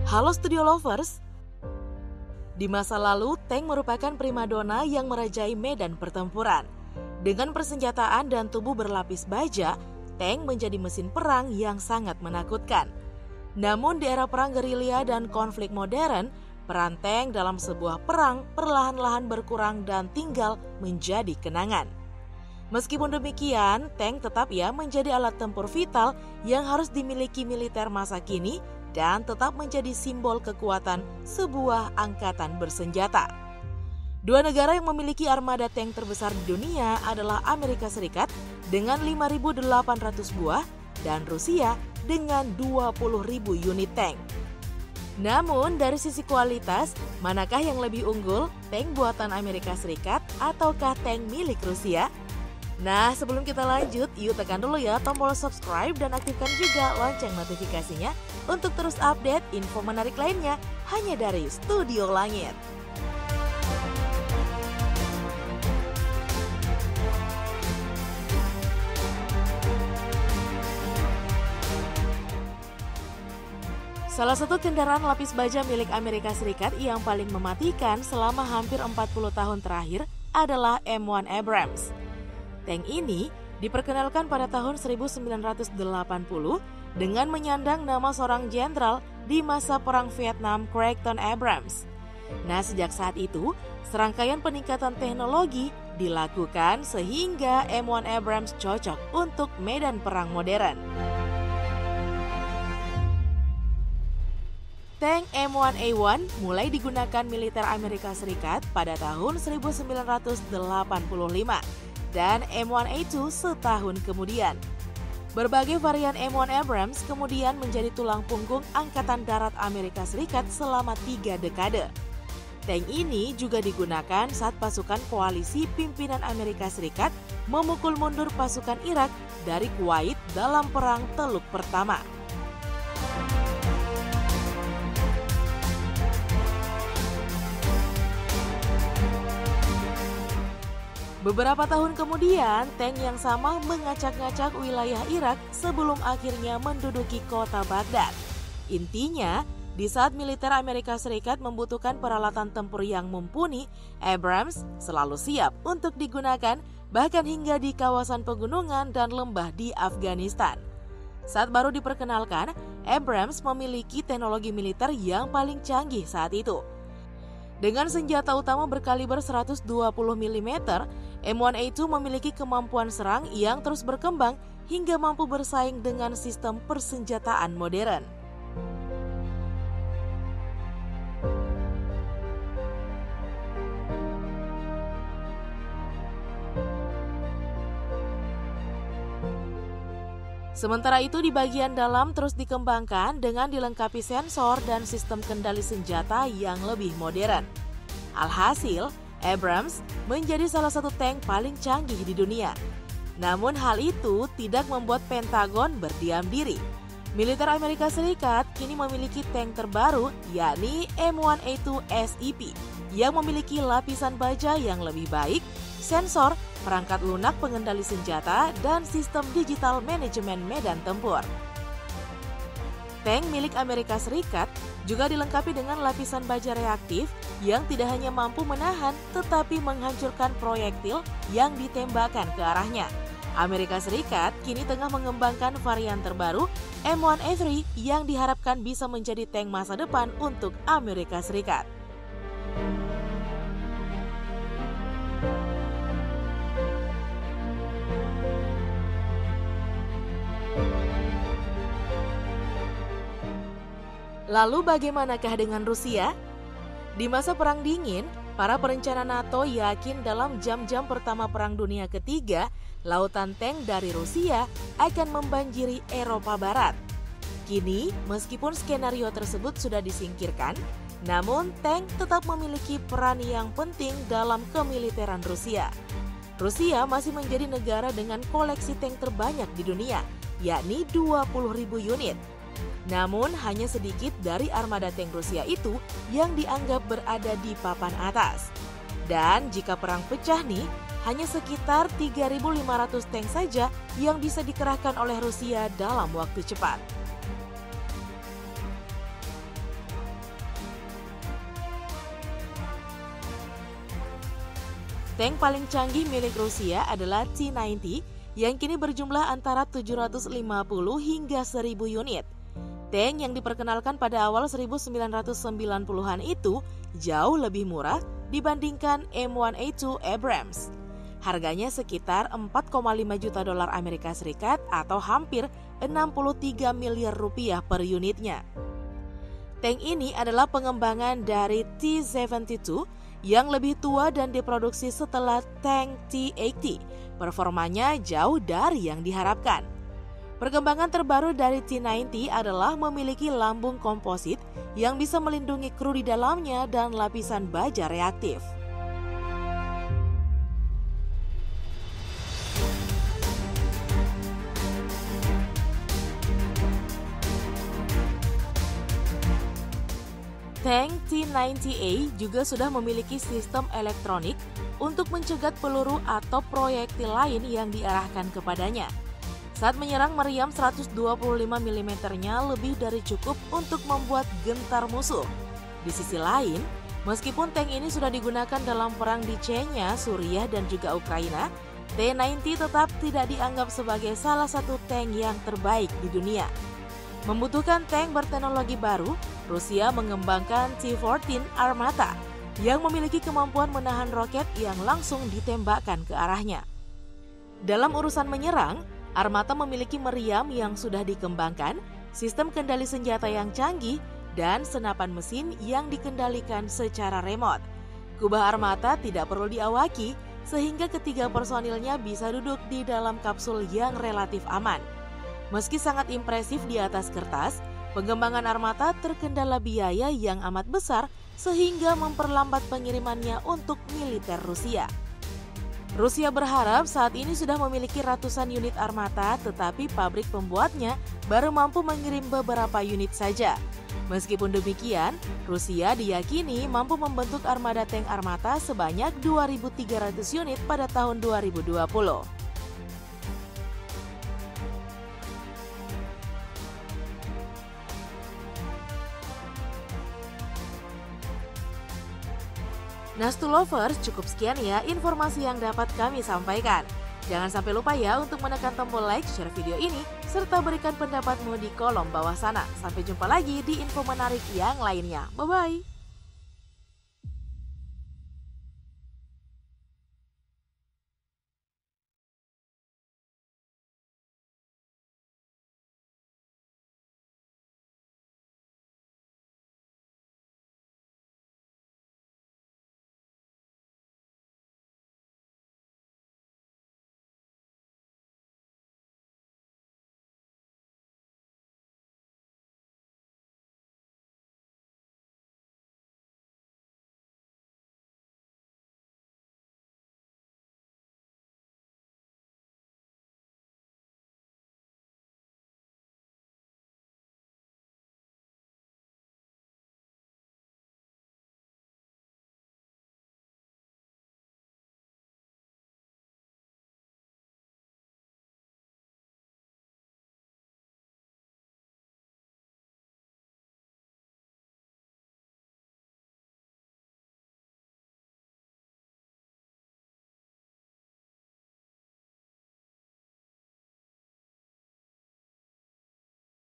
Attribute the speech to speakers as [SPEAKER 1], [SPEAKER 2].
[SPEAKER 1] Halo Studio Lovers. Di masa lalu, tank merupakan primadona yang merajai medan pertempuran. Dengan persenjataan dan tubuh berlapis baja, tank menjadi mesin perang yang sangat menakutkan. Namun di era perang gerilya dan konflik modern, peran tank dalam sebuah perang perlahan-lahan berkurang dan tinggal menjadi kenangan. Meskipun demikian, tank tetap menjadi alat tempur vital yang harus dimiliki militer masa kini dan tetap menjadi simbol kekuatan sebuah angkatan bersenjata. Dua negara yang memiliki armada tank terbesar di dunia adalah Amerika Serikat dengan 5.800 buah dan Rusia dengan 20.000 unit tank. Namun dari sisi kualitas, manakah yang lebih unggul, tank buatan Amerika Serikat ataukah tank milik Rusia? Nah, sebelum kita lanjut, yuk tekan dulu tombol subscribe dan aktifkan juga lonceng notifikasinya untuk terus update info menarik lainnya hanya dari Studio Langit. Salah satu kendaraan lapis baja milik Amerika Serikat yang paling mematikan selama hampir 40 tahun terakhir adalah M1 Abrams. Tank ini diperkenalkan pada tahun 1980 dengan menyandang nama seorang jenderal di masa Perang Vietnam, Creighton Abrams. Nah, sejak saat itu, serangkaian peningkatan teknologi dilakukan sehingga M1 Abrams cocok untuk medan perang modern. Tank M1A1 mulai digunakan militer Amerika Serikat pada tahun 1985 dan M1A2 setahun kemudian. Berbagai varian M1 Abrams kemudian menjadi tulang punggung Angkatan Darat Amerika Serikat selama 3 dekade. Tank ini juga digunakan saat pasukan koalisi pimpinan Amerika Serikat memukul mundur pasukan Irak dari Kuwait dalam Perang Teluk Pertama. Beberapa tahun kemudian, tank yang sama mengacak-ngacak wilayah Irak sebelum akhirnya menduduki kota Baghdad. Intinya, di saat militer Amerika Serikat membutuhkan peralatan tempur yang mumpuni, Abrams selalu siap untuk digunakan bahkan hingga di kawasan pegunungan dan lembah di Afghanistan. Saat baru diperkenalkan, Abrams memiliki teknologi militer yang paling canggih saat itu. Dengan senjata utama berkaliber 120 mm, M1A2 memiliki kemampuan serang yang terus berkembang hingga mampu bersaing dengan sistem persenjataan modern. Sementara itu di bagian dalam terus dikembangkan dengan dilengkapi sensor dan sistem kendali senjata yang lebih modern. Alhasil, Abrams menjadi salah satu tank paling canggih di dunia. Namun hal itu tidak membuat Pentagon berdiam diri. Militer Amerika Serikat kini memiliki tank terbaru yakni M1A2 SEP yang memiliki lapisan baja yang lebih baik, sensor, perangkat lunak pengendali senjata, dan sistem digital manajemen medan tempur. Tank milik Amerika Serikat juga dilengkapi dengan lapisan baja reaktif yang tidak hanya mampu menahan tetapi menghancurkan proyektil yang ditembakkan ke arahnya. Amerika Serikat kini tengah mengembangkan varian terbaru M1A3 yang diharapkan bisa menjadi tank masa depan untuk Amerika Serikat. Lalu bagaimanakah dengan Rusia? Di masa Perang Dingin, para perencana NATO yakin dalam jam-jam pertama Perang Dunia Ketiga, lautan tank dari Rusia akan membanjiri Eropa Barat. Kini, meskipun skenario tersebut sudah disingkirkan, namun tank tetap memiliki peran yang penting dalam kemiliteran Rusia. Rusia masih menjadi negara dengan koleksi tank terbanyak di dunia, yakni 20.000 unit. Namun hanya sedikit dari armada tank Rusia itu yang dianggap berada di papan atas. Dan jika perang pecah nih, hanya sekitar 3.500 tank saja yang bisa dikerahkan oleh Rusia dalam waktu cepat. Tank paling canggih milik Rusia adalah T-90 yang kini berjumlah antara 750 hingga 1000 unit. Tank yang diperkenalkan pada awal 1990-an itu jauh lebih murah dibandingkan M1A2 Abrams. Harganya sekitar 4,5 juta dolar Amerika Serikat atau hampir 63 miliar rupiah per unitnya. Tank ini adalah pengembangan dari T-72 yang lebih tua dan diproduksi setelah tank T-80. Performanya jauh dari yang diharapkan. Perkembangan terbaru dari T-90 adalah memiliki lambung komposit yang bisa melindungi kru di dalamnya dan lapisan baja reaktif. Tank T-90A juga sudah memiliki sistem elektronik untuk mencegat peluru atau proyektil lain yang diarahkan kepadanya. Saat menyerang, meriam 125 mm-nya lebih dari cukup untuk membuat gentar musuh. Di sisi lain, meskipun tank ini sudah digunakan dalam perang di Chechnya, Suriah, dan juga Ukraina, T-90 tetap tidak dianggap sebagai salah satu tank yang terbaik di dunia. Membutuhkan tank berteknologi baru, Rusia mengembangkan T-14 Armata yang memiliki kemampuan menahan roket yang langsung ditembakkan ke arahnya. Dalam urusan menyerang, Armata memiliki meriam yang sudah dikembangkan, sistem kendali senjata yang canggih, dan senapan mesin yang dikendalikan secara remote. Kubah Armata tidak perlu diawaki, sehingga ketiga personilnya bisa duduk di dalam kapsul yang relatif aman. Meski sangat impresif di atas kertas, pengembangan Armata terkendala biaya yang amat besar sehingga memperlambat pengirimannya untuk militer Rusia. Rusia berharap saat ini sudah memiliki ratusan unit Armata, tetapi pabrik pembuatnya baru mampu mengirim beberapa unit saja. Meskipun demikian, Rusia diyakini mampu membentuk armada tank Armata sebanyak 2.300 unit pada tahun 2020. Nah, Lovers, cukup sekian ya informasi yang dapat kami sampaikan. Jangan sampai lupa ya untuk menekan tombol like, share video ini, serta berikan pendapatmu di kolom bawah sana. Sampai jumpa lagi di info menarik yang lainnya. Bye-bye!